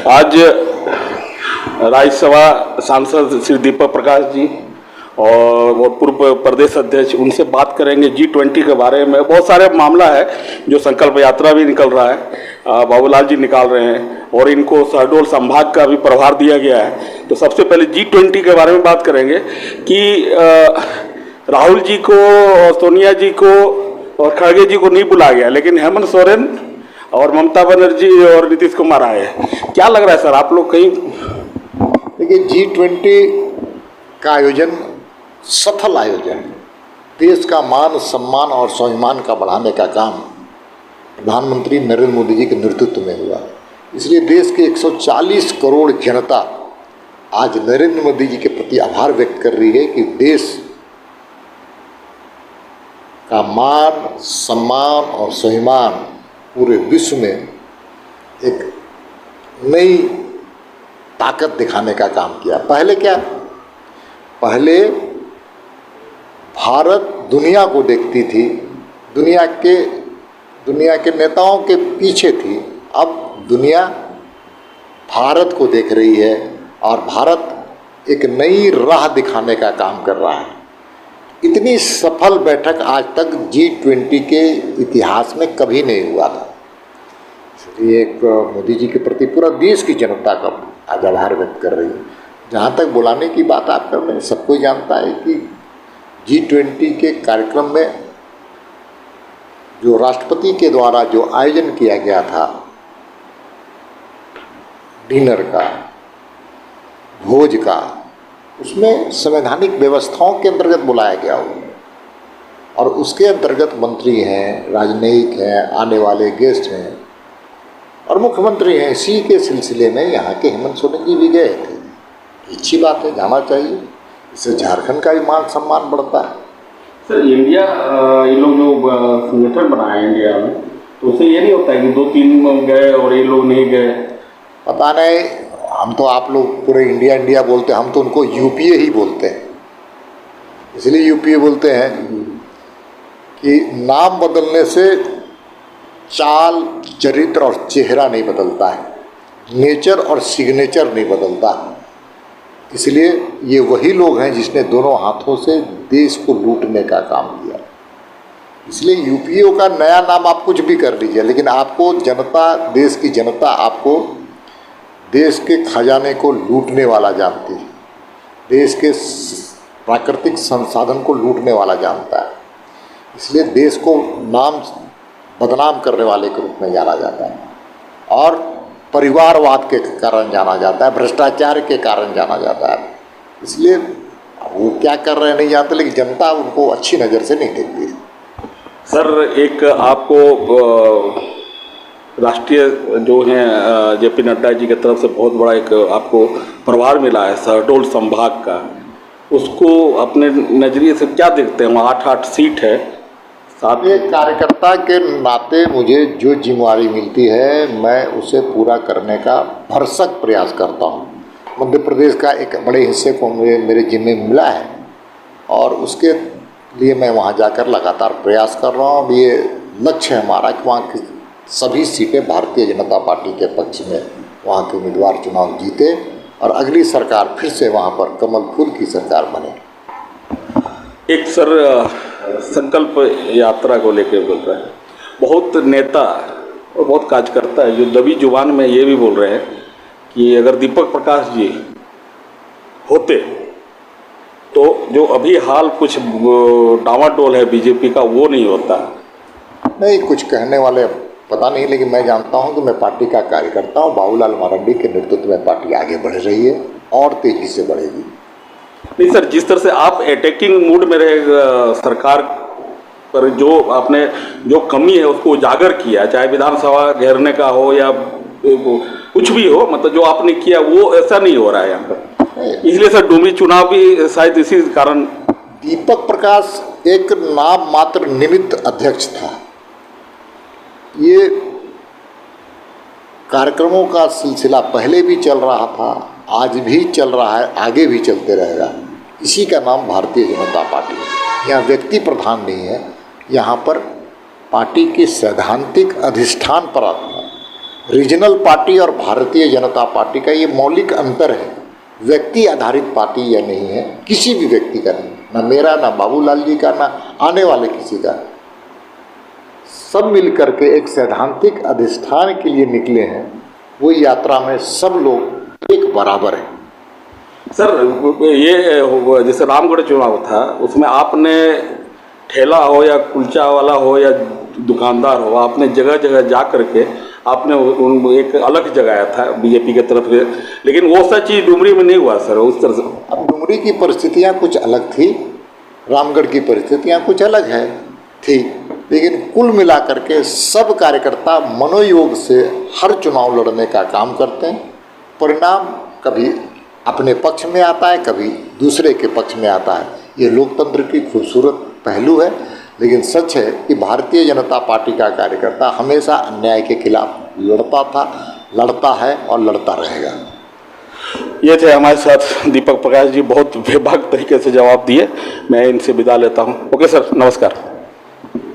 आज राज्यसभा सांसद श्री दीपक प्रकाश जी और पूर्व प्रदेश अध्यक्ष, उनसे बात करेंगे G20 के बारे में। बहुत सारे मामला है, जो संकल्प यात्रा भी निकल रहा है, बाबूलाल जी निकाल रहे हैं और इनको शहडोल संभाग का भी प्रभार दिया गया है। तो सबसे पहले G20 के बारे में बात करेंगे कि राहुल जी को और सोनिया जी को और खड़गे जी को नहीं बुलाया गया, लेकिन हेमंत सोरेन और ममता बनर्जी और नीतीश कुमार आए। क्या लग रहा है सर, आप लोग कहीं? देखिए, G20 का आयोजन सफल आयोजन, देश का मान सम्मान और स्वाभिमान का बढ़ाने का काम प्रधानमंत्री नरेंद्र मोदी जी के नेतृत्व में हुआ। इसलिए देश के 140 करोड़ जनता आज नरेंद्र मोदी जी के प्रति आभार व्यक्त कर रही है कि देश का मान सम्मान और स्वाभिमान पूरे विश्व में एक नई ताकत दिखाने का काम किया। पहले क्या, पहले भारत दुनिया को देखती थी, दुनिया के नेताओं के पीछे थी। अब दुनिया भारत को देख रही है और भारत एक नई राह दिखाने का काम कर रहा है। इतनी सफल बैठक आज तक G20 के इतिहास में कभी नहीं हुआ था। इसलिए एक मोदी जी के प्रति पूरा देश की जनता का आज आभार व्यक्त कर रही है। जहाँ तक बुलाने की बात आप कर रहे हैं, सब कोई जानता है कि G20 के कार्यक्रम में जो राष्ट्रपति के द्वारा जो आयोजन किया गया था, डिनर का, भोज का, उसमें संवैधानिक व्यवस्थाओं के अंतर्गत बुलाया गया हो और उसके अंतर्गत मंत्री हैं, राजनयिक हैं, आने वाले गेस्ट हैं और मुख्यमंत्री हैं। इसी के सिलसिले में यहाँ के हेमंत सोरेन जी भी गए थे। अच्छी बात है, जाना चाहिए। इससे झारखंड का भी मान सम्मान बढ़ता है। सर, इंडिया ये लोग जो संगठन बनाए इंडिया में, तो उससे ये नहीं होता है कि 2-3 गए और ये लोग नहीं गए? पता नहीं, हम तो आप लोग पूरे इंडिया बोलते हैं, हम तो उनको यूपीए ही बोलते हैं। इसलिए यूपीए बोलते हैं कि नाम बदलने से चाल, चरित्र और चेहरा नहीं बदलता है, नेचर और सिग्नेचर नहीं बदलता। इसलिए ये वही लोग हैं जिसने दोनों हाथों से देश को लूटने का काम किया। इसलिए यूपीए का नया नाम आप कुछ भी कर लीजिए, लेकिन आपको जनता, देश की जनता आपको देश के खजाने को लूटने वाला जानती है, देश के प्राकृतिक संसाधन को लूटने वाला जानता है। इसलिए देश को बदनाम करने वाले के रूप में जाना जाता है और परिवारवाद के कारण जाना जाता है, भ्रष्टाचार के कारण जाना जाता है। इसलिए वो क्या कर रहे हैं नहीं जानते, लेकिन जनता उनको अच्छी नज़र से नहीं देखती है। सर, एक आपको राष्ट्रीय जो हैं JP नड्डा जी की तरफ से बहुत बड़ा एक आपको प्रभार मिला है शहडोल संभाग का, उसको अपने नज़रिए से क्या देखते हैं? वहाँ 8 सीट है। साथ एक कार्यकर्ता के नाते मुझे जो जिम्मेदारी मिलती है, मैं उसे पूरा करने का भरसक प्रयास करता हूँ। मध्य प्रदेश का एक बड़े हिस्से को मेरे जिम्मे मिला है और उसके लिए मैं वहाँ जाकर लगातार प्रयास कर रहा हूँ। ये लक्ष्य है हमारा कि वहाँ की सभी सीटें भारतीय जनता पार्टी के पक्ष में वहाँ के उम्मीदवार चुनाव जीते और अगली सरकार फिर से वहाँ पर कमल फूल की सरकार बने। एक सर, संकल्प यात्रा को लेकर बोल रहे हैं बहुत नेता और बहुत कार्यकर्ता है जो दबी जुबान में ये भी बोल रहे हैं कि अगर दीपक प्रकाश जी होते तो जो अभी हाल कुछ डामाडोल है बीजेपी का, वो नहीं होता। नहीं, कुछ कहने वाले पता नहीं, लेकिन मैं जानता हूं कि मैं पार्टी का कार्यकर्ता हूं। बाबूलाल मरांडी के नेतृत्व में पार्टी आगे बढ़ रही है और तेजी से बढ़ेगी। नहीं सर, जिस तरह से आप अटैकिंग मूड में रहे सरकार पर, जो आपने जो कमी है उसको उजागर किया, चाहे विधानसभा घेरने का हो या कुछ भी हो, मतलब जो आपने किया वो ऐसा नहीं हो रहा है यहाँ पर। इसलिए सर डूमरी चुनाव भी शायद इसी कारण। दीपक प्रकाश एक नाम मात्र निमित्त अध्यक्ष था। ये कार्यक्रमों का सिलसिला पहले भी चल रहा था, आज भी चल रहा है, आगे भी चलते रहेगा। इसी का नाम भारतीय जनता पार्टी है। यहाँ व्यक्ति प्रधान नहीं है, यहाँ पर पार्टी के सैद्धांतिक अधिष्ठान पर रीजनल पार्टी और भारतीय जनता पार्टी का ये मौलिक अंतर है। व्यक्ति आधारित पार्टी यह नहीं है, किसी भी व्यक्ति का नहीं, ना मेरा, ना बाबूलाल जी का, ना आने वाले किसी का। सब मिलकर के एक सैद्धांतिक अधिष्ठान के लिए निकले हैं। वो यात्रा में सब लोग एक बराबर हैं। सर, ये जैसे रामगढ़ चुनाव था, उसमें आपने ठेला हो या कुलचा वाला हो या दुकानदार हो, आपने जगह जगह जा करके आपने एक अलग जगाया था बीजेपी की तरफ से, लेकिन वो सब चीज़ डुमरी में नहीं हुआ सर उस तरह से। अब डुमरी की परिस्थितियाँ कुछ अलग थी, रामगढ़ की परिस्थितियाँ कुछ अलग है थी, लेकिन कुल मिलाकर के सब कार्यकर्ता मनोयोग से हर चुनाव लड़ने का काम करते हैं। परिणाम कभी अपने पक्ष में आता है, कभी दूसरे के पक्ष में आता है। ये लोकतंत्र की खूबसूरत पहलू है। लेकिन सच है कि भारतीय जनता पार्टी का कार्यकर्ता हमेशा अन्याय के खिलाफ लड़ता था, लड़ता है और लड़ता रहेगा। ये थे हमारे साथ दीपक प्रकाश जी, बहुत बेबाक तरीके से जवाब दिए। मैं इनसे विदा लेता हूँ। ओके सर, नमस्कार।